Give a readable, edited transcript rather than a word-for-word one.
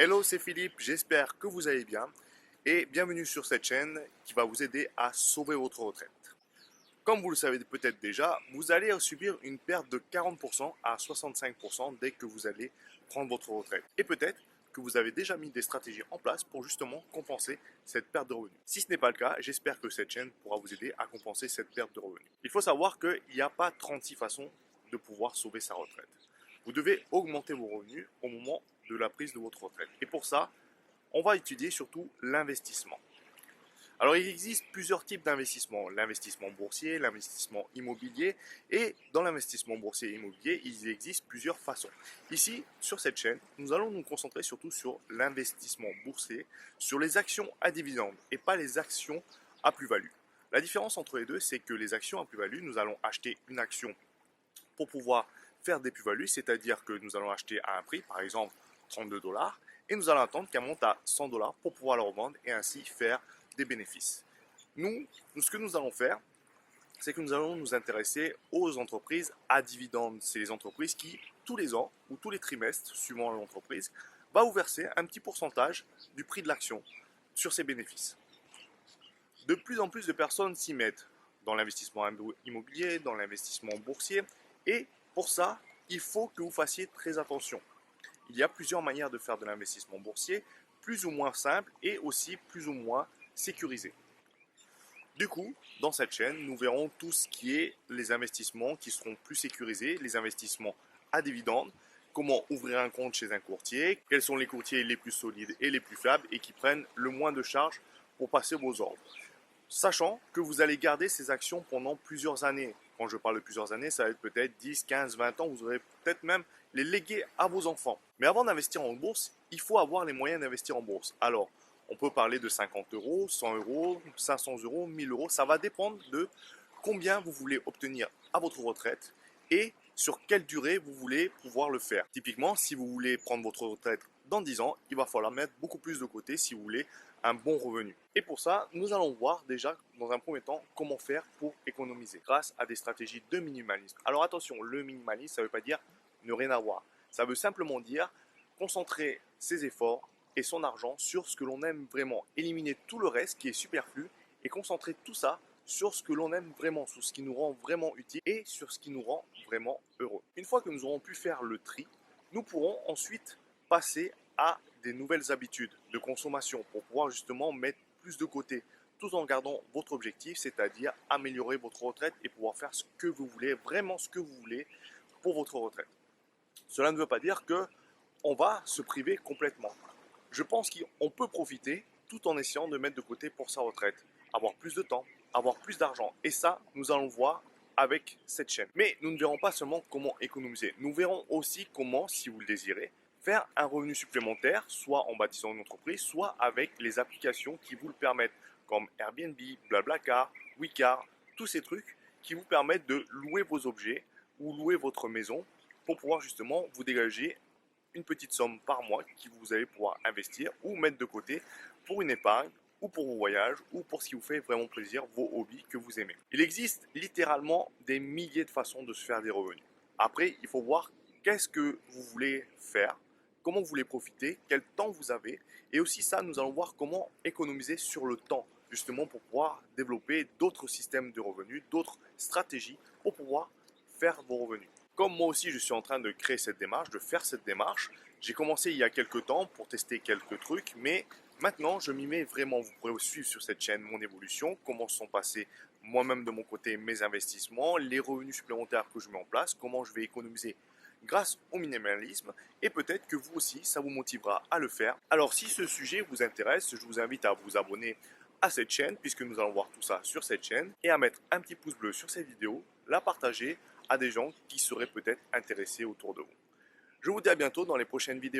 Hello, c'est Philippe, j'espère que vous allez bien et bienvenue sur cette chaîne qui va vous aider à sauver votre retraite. Comme vous le savez peut-être déjà, vous allez subir une perte de 40% à 65% dès que vous allez prendre votre retraite. Et peut-être que vous avez déjà mis des stratégies en place pour justement compenser cette perte de revenus. Si ce n'est pas le cas, j'espère que cette chaîne pourra vous aider à compenser cette perte de revenus. Il faut savoir qu'il n'y a pas 36 façons de pouvoir sauver sa retraite. Vous devez augmenter vos revenus au moment de la prise de votre retraite. Et pour ça, on va étudier surtout l'investissement. Alors il existe plusieurs types d'investissements, l'investissement boursier, l'investissement immobilier, et dans l'investissement boursier et immobilier, il existe plusieurs façons. Ici, sur cette chaîne, nous allons nous concentrer surtout sur l'investissement boursier, sur les actions à dividendes et pas les actions à plus-value. La différence entre les deux, c'est que les actions à plus-value, nous allons acheter une action pour pouvoir faire des plus-values, c'est-à-dire que nous allons acheter à un prix, par exemple 32 $, et nous allons attendre qu'elle monte à 100 $ pour pouvoir la revendre et ainsi faire des bénéfices. Nous, ce que nous allons faire, c'est que nous allons nous intéresser aux entreprises à dividendes. C'est les entreprises qui, tous les ans ou tous les trimestres, suivant l'entreprise, va vous verser un petit pourcentage du prix de l'action sur ses bénéfices. De plus en plus de personnes s'y mettent dans l'investissement immobilier, dans l'investissement boursier, et pour ça, il faut que vous fassiez très attention. Il y a plusieurs manières de faire de l'investissement boursier, plus ou moins simple et aussi plus ou moins sécurisé. Du coup, dans cette chaîne, nous verrons tout ce qui est les investissements qui seront plus sécurisés, les investissements à dividendes, comment ouvrir un compte chez un courtier, quels sont les courtiers les plus solides et les plus fiables et qui prennent le moins de charges pour passer vos ordres. Sachant que vous allez garder ces actions pendant plusieurs années. Quand je parle de plusieurs années, ça va être peut-être 10, 15, 20 ans. Vous aurez peut-être même les léguer à vos enfants. Mais avant d'investir en bourse, il faut avoir les moyens d'investir en bourse. Alors, on peut parler de 50 €, 100 €, 500 €, 1000 €. Ça va dépendre de combien vous voulez obtenir à votre retraite et sur quelle durée vous voulez pouvoir le faire. Typiquement, si vous voulez prendre votre retraite dans 10 ans, il va falloir mettre beaucoup plus de côté si vous voulez un bon revenu. Et pour ça, nous allons voir déjà dans un premier temps comment faire pour économiser grâce à des stratégies de minimalisme. Alors attention, le minimalisme, ça ne veut pas dire ne rien avoir. Ça veut simplement dire concentrer ses efforts et son argent sur ce que l'on aime vraiment. Éliminer tout le reste qui est superflu et concentrer tout ça sur ce que l'on aime vraiment, sur ce qui nous rend vraiment utile et sur ce qui nous rend vraiment heureux. Une fois que nous aurons pu faire le tri, nous pourrons ensuite passer à des nouvelles habitudes de consommation pour pouvoir justement mettre plus de côté tout en gardant votre objectif, c'est-à-dire améliorer votre retraite et pouvoir faire ce que vous voulez, vraiment ce que vous voulez pour votre retraite. Cela ne veut pas dire que on va se priver complètement. Je pense qu'on peut profiter tout en essayant de mettre de côté pour sa retraite, avoir plus de temps, avoir plus d'argent. Et ça, nous allons voir avec cette chaîne. Mais nous ne verrons pas seulement comment économiser. Nous verrons aussi comment, si vous le désirez, faire un revenu supplémentaire, soit en bâtissant une entreprise, soit avec les applications qui vous le permettent, comme Airbnb, Blablacar, Wicar, tous ces trucs qui vous permettent de louer vos objets ou louer votre maison pour pouvoir justement vous dégager une petite somme par mois que vous allez pouvoir investir ou mettre de côté pour une épargne ou pour vos voyages ou pour ce qui vous fait vraiment plaisir, vos hobbies que vous aimez. Il existe littéralement des milliers de façons de se faire des revenus. Après, il faut voir qu'est-ce que vous voulez faire, comment vous voulez profiter, quel temps vous avez. Et aussi ça, nous allons voir comment économiser sur le temps, justement pour pouvoir développer d'autres systèmes de revenus, d'autres stratégies pour pouvoir faire vos revenus. Comme moi aussi, je suis en train de créer cette démarche, de faire cette démarche. J'ai commencé il y a quelques temps pour tester quelques trucs, mais maintenant, je m'y mets vraiment. Vous pourrez suivre sur cette chaîne mon évolution, comment sont passés moi-même de mon côté mes investissements, les revenus supplémentaires que je mets en place, comment je vais économiser grâce au minimalisme et peut-être que vous aussi, ça vous motivera à le faire. Alors si ce sujet vous intéresse, je vous invite à vous abonner à cette chaîne puisque nous allons voir tout ça sur cette chaîne et à mettre un petit pouce bleu sur cette vidéo, la partager à des gens qui seraient peut-être intéressés autour de vous. Je vous dis à bientôt dans les prochaines vidéos.